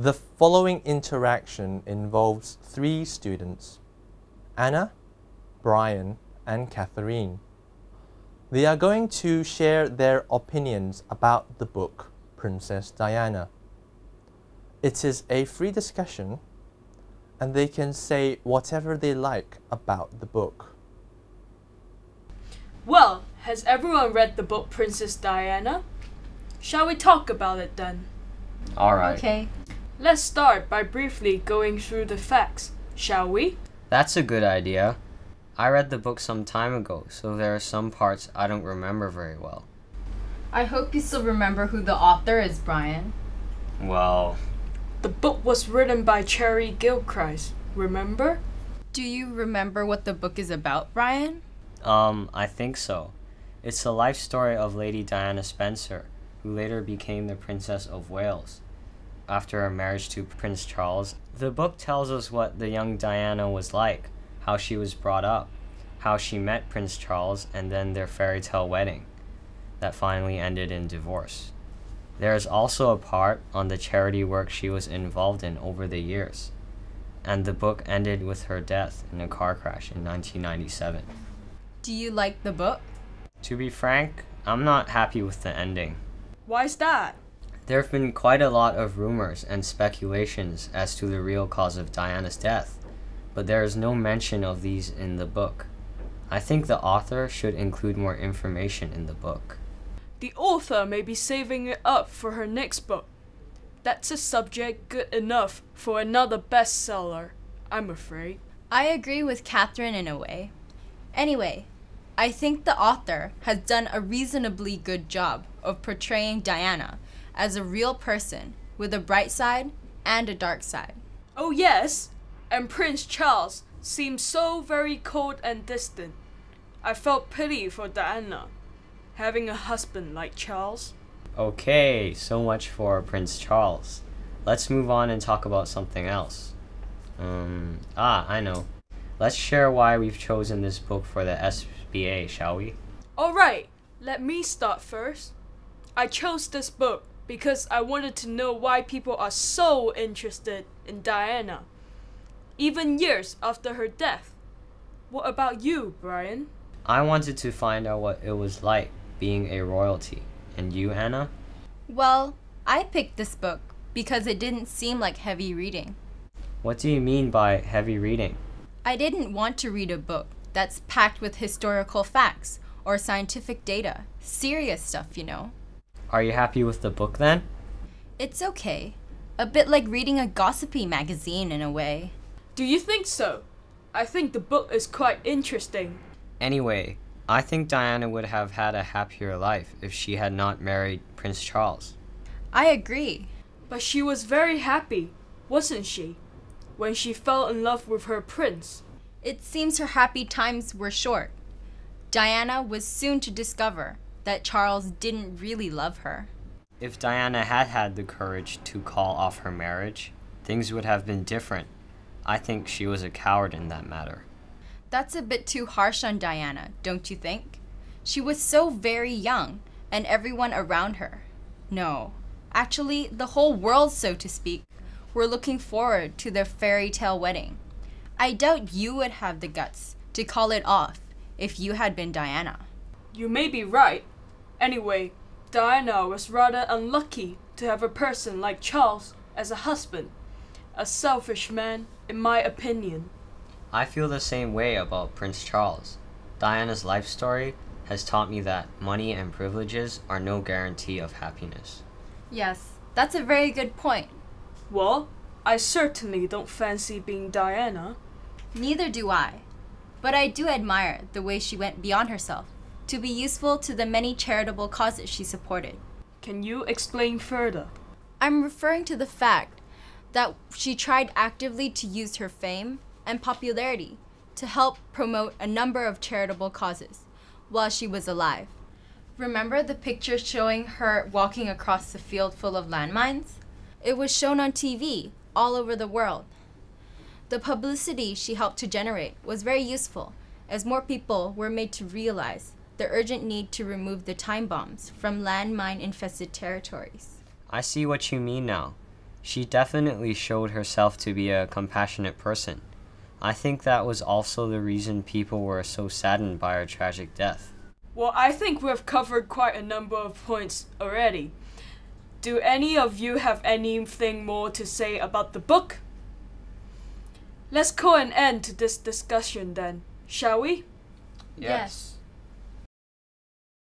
The following interaction involves three students, Anna, Brian, and Catherine. They are going to share their opinions about the book Princess Diana. It is a free discussion, and they can say whatever they like about the book. Well, has everyone read the book Princess Diana? Shall we talk about it then? Alright. Okay. Let's start by briefly going through the facts, shall we? That's a good idea. I read the book some time ago, so there are some parts I don't remember very well. I hope you still remember who the author is, Brian. Well, The book was written by Cherry Gilchrist, remember? Do you remember what the book is about, Brian? I think so. It's the life story of Lady Diana Spencer, who later became the Princess of Wales after her marriage to Prince Charles. The book tells us what the young Diana was like, how she was brought up, how she met Prince Charles, and then their fairy tale wedding that finally ended in divorce. There is also a part on the charity work she was involved in over the years, and the book ended with her death in a car crash in 1997. Do you like the book? To be frank, I'm not happy with the ending. Why's that? There have been quite a lot of rumors and speculations as to the real cause of Diana's death, but there is no mention of these in the book. I think the author should include more information in the book. The author may be saving it up for her next book. That's a subject good enough for another bestseller, I'm afraid. I agree with Catherine in a way. Anyway, I think the author has done a reasonably good job of portraying Diana as a real person with a bright side and a dark side. Oh yes, and Prince Charles seemed so very cold and distant. I felt pity for Diana, having a husband like Charles. Okay, so much for Prince Charles. Let's move on and talk about something else. I know. Let's share why we've chosen this book for the SBA, shall we? Alright, let me start first. I chose this book because I wanted to know why people are so interested in Diana, even years after her death. What about you, Brian? I wanted to find out what it was like being a royalty. And you, Anna? Well, I picked this book because it didn't seem like heavy reading. What do you mean by heavy reading? I didn't want to read a book that's packed with historical facts or scientific data. Serious stuff, you know. Are you happy with the book then? It's okay. A bit like reading a gossipy magazine in a way. Do you think so? I think the book is quite interesting. Anyway, I think Diana would have had a happier life if she had not married Prince Charles. I agree. But she was very happy, wasn't she, when she fell in love with her prince? It seems her happy times were short. Diana was soon to discover that Charles didn't really love her. If Diana had had the courage to call off her marriage, things would have been different. I think she was a coward in that matter. That's a bit too harsh on Diana, don't you think? She was so very young, and everyone around her. No, actually, the whole world, so to speak, were looking forward to their fairy tale wedding. I doubt you would have the guts to call it off if you had been Diana. You may be right. Anyway, Diana was rather unlucky to have a person like Charles as a husband. A selfish man, in my opinion. I feel the same way about Prince Charles. Diana's life story has taught me that money and privileges are no guarantee of happiness. Yes, that's a very good point. Well, I certainly don't fancy being Diana. Neither do I. But I do admire the way she went beyond herself to be useful to the many charitable causes she supported. Can you explain further? I'm referring to the fact that she tried actively to use her fame and popularity to help promote a number of charitable causes while she was alive. Remember the picture showing her walking across the field full of landmines? It was shown on TV all over the world. The publicity she helped to generate was very useful, as more people were made to realize the urgent need to remove the time bombs from landmine-infested territories. I see what you mean now. She definitely showed herself to be a compassionate person. I think that was also the reason people were so saddened by her tragic death. Well, I think we've covered quite a number of points already. Do any of you have anything more to say about the book? Let's call an end to this discussion then, shall we? Yes.